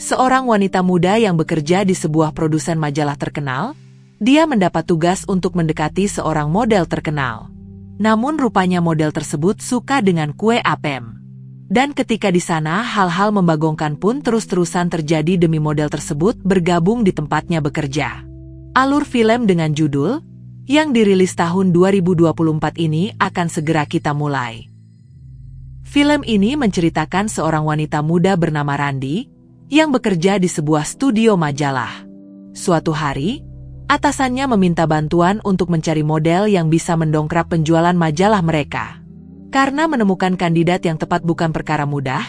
seorang wanita muda yang bekerja di sebuah produsen majalah terkenal. Dia mendapat tugas untuk mendekati seorang model terkenal. Namun rupanya model tersebut suka dengan kue apem. Dan ketika di sana hal-hal membagongkan pun terus-terusan terjadi demi model tersebut bergabung di tempatnya bekerja. Alur film dengan judul yang dirilis tahun 2024 ini akan segera kita mulai. Film ini menceritakan seorang wanita muda bernama Randy yang bekerja di sebuah studio majalah. Suatu hari, atasannya meminta bantuan untuk mencari model yang bisa mendongkrak penjualan majalah mereka. Karena menemukan kandidat yang tepat bukan perkara mudah,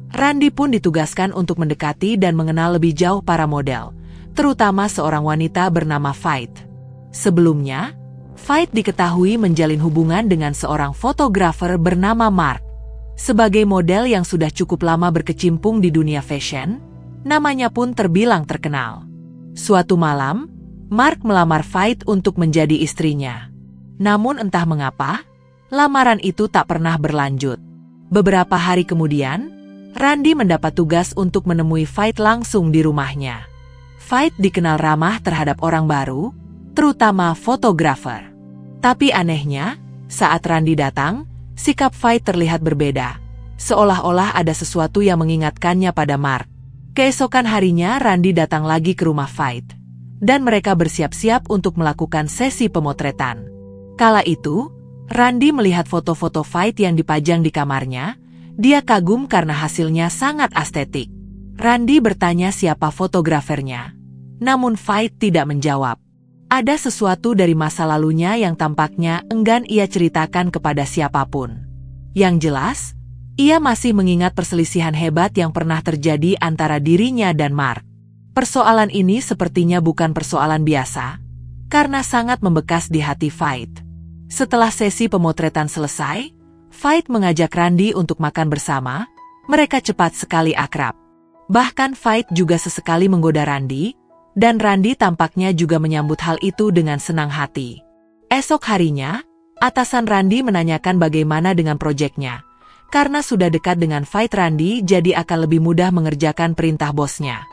Randy pun ditugaskan untuk mendekati dan mengenal lebih jauh para model, terutama seorang wanita bernama Faith. Sebelumnya, Faith diketahui menjalin hubungan dengan seorang fotografer bernama Mark. Sebagai model yang sudah cukup lama berkecimpung di dunia fashion, namanya pun terbilang terkenal. Suatu malam, Mark melamar Faith untuk menjadi istrinya. Namun entah mengapa, lamaran itu tak pernah berlanjut. Beberapa hari kemudian, Randy mendapat tugas untuk menemui Faith langsung di rumahnya. Faith dikenal ramah terhadap orang baru, terutama fotografer. Tapi anehnya, saat Randy datang, sikap Faith terlihat berbeda. Seolah-olah ada sesuatu yang mengingatkannya pada Mark. Keesokan harinya Randy datang lagi ke rumah Faith. Dan mereka bersiap-siap untuk melakukan sesi pemotretan. Kala itu, Randy melihat foto-foto Faith yang dipajang di kamarnya. Dia kagum karena hasilnya sangat estetik. Randy bertanya siapa fotografernya. Namun Faith tidak menjawab. Ada sesuatu dari masa lalunya yang tampaknya enggan ia ceritakan kepada siapapun. Yang jelas, ia masih mengingat perselisihan hebat yang pernah terjadi antara dirinya dan Mark. Persoalan ini sepertinya bukan persoalan biasa, karena sangat membekas di hati Faith. Setelah sesi pemotretan selesai, Faith mengajak Randy untuk makan bersama. Mereka cepat sekali akrab. Bahkan Faith juga sesekali menggoda Randy, dan Randy tampaknya juga menyambut hal itu dengan senang hati. Esok harinya, atasan Randy menanyakan bagaimana dengan proyeknya. Karena sudah dekat dengan Faith, Randy jadi akan lebih mudah mengerjakan perintah bosnya.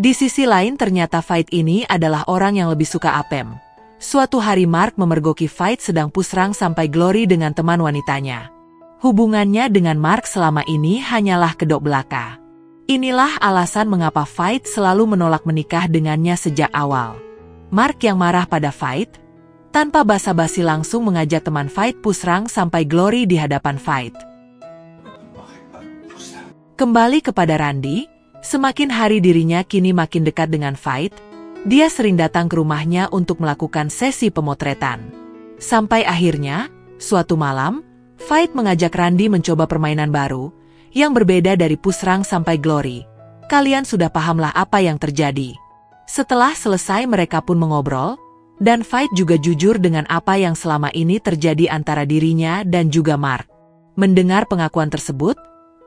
Di sisi lain ternyata Faith ini adalah orang yang lebih suka apem. Suatu hari Mark memergoki Faith sedang pusrang sampai Glory dengan teman wanitanya. Hubungannya dengan Mark selama ini hanyalah kedok belaka. Inilah alasan mengapa Faith selalu menolak menikah dengannya sejak awal. Mark yang marah pada Faith, tanpa basa-basi langsung mengajak teman Faith pusrang sampai Glory di hadapan Faith. Kembali kepada Randy, semakin hari dirinya kini makin dekat dengan Faith. Dia sering datang ke rumahnya untuk melakukan sesi pemotretan. Sampai akhirnya, suatu malam, Faith mengajak Randy mencoba permainan baru, yang berbeda dari pusrang sampai Glory. Kalian sudah pahamlah apa yang terjadi. Setelah selesai mereka pun mengobrol, dan Faith juga jujur dengan apa yang selama ini terjadi antara dirinya dan juga Mark. Mendengar pengakuan tersebut,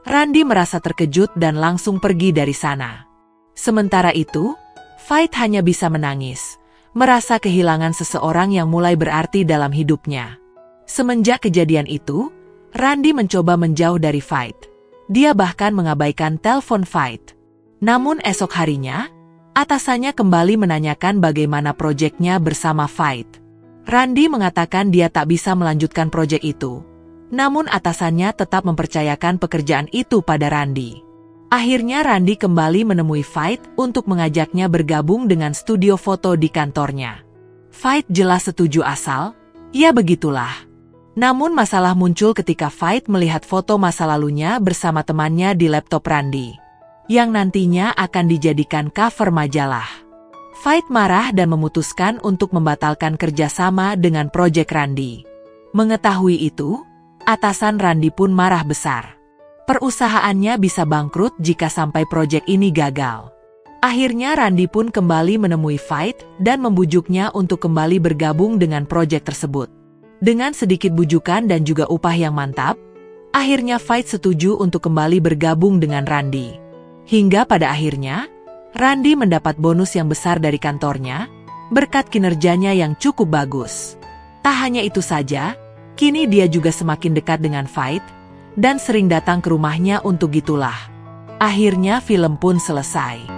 Randy merasa terkejut dan langsung pergi dari sana. Sementara itu, Faith hanya bisa menangis, merasa kehilangan seseorang yang mulai berarti dalam hidupnya. Semenjak kejadian itu, Randy mencoba menjauh dari Faith. Dia bahkan mengabaikan telepon Faith. Namun esok harinya, atasannya kembali menanyakan bagaimana proyeknya bersama Faith. Randy mengatakan dia tak bisa melanjutkan proyek itu. Namun atasannya tetap mempercayakan pekerjaan itu pada Randy. Akhirnya Randy kembali menemui Faith untuk mengajaknya bergabung dengan studio foto di kantornya. Faith jelas setuju asal, ya begitulah. Namun masalah muncul ketika Faith melihat foto masa lalunya bersama temannya di laptop Randy, yang nantinya akan dijadikan cover majalah. Faith marah dan memutuskan untuk membatalkan kerjasama dengan proyek Randy. Mengetahui itu, atasan Randy pun marah besar. Perusahaannya bisa bangkrut jika sampai proyek ini gagal. Akhirnya Randy pun kembali menemui Faith dan membujuknya untuk kembali bergabung dengan proyek tersebut. Dengan sedikit bujukan dan juga upah yang mantap, akhirnya Faith setuju untuk kembali bergabung dengan Randy. Hingga pada akhirnya, Randy mendapat bonus yang besar dari kantornya, berkat kinerjanya yang cukup bagus. Tak hanya itu saja, kini dia juga semakin dekat dengan Faith, dan sering datang ke rumahnya untuk gitulah. Akhirnya film pun selesai.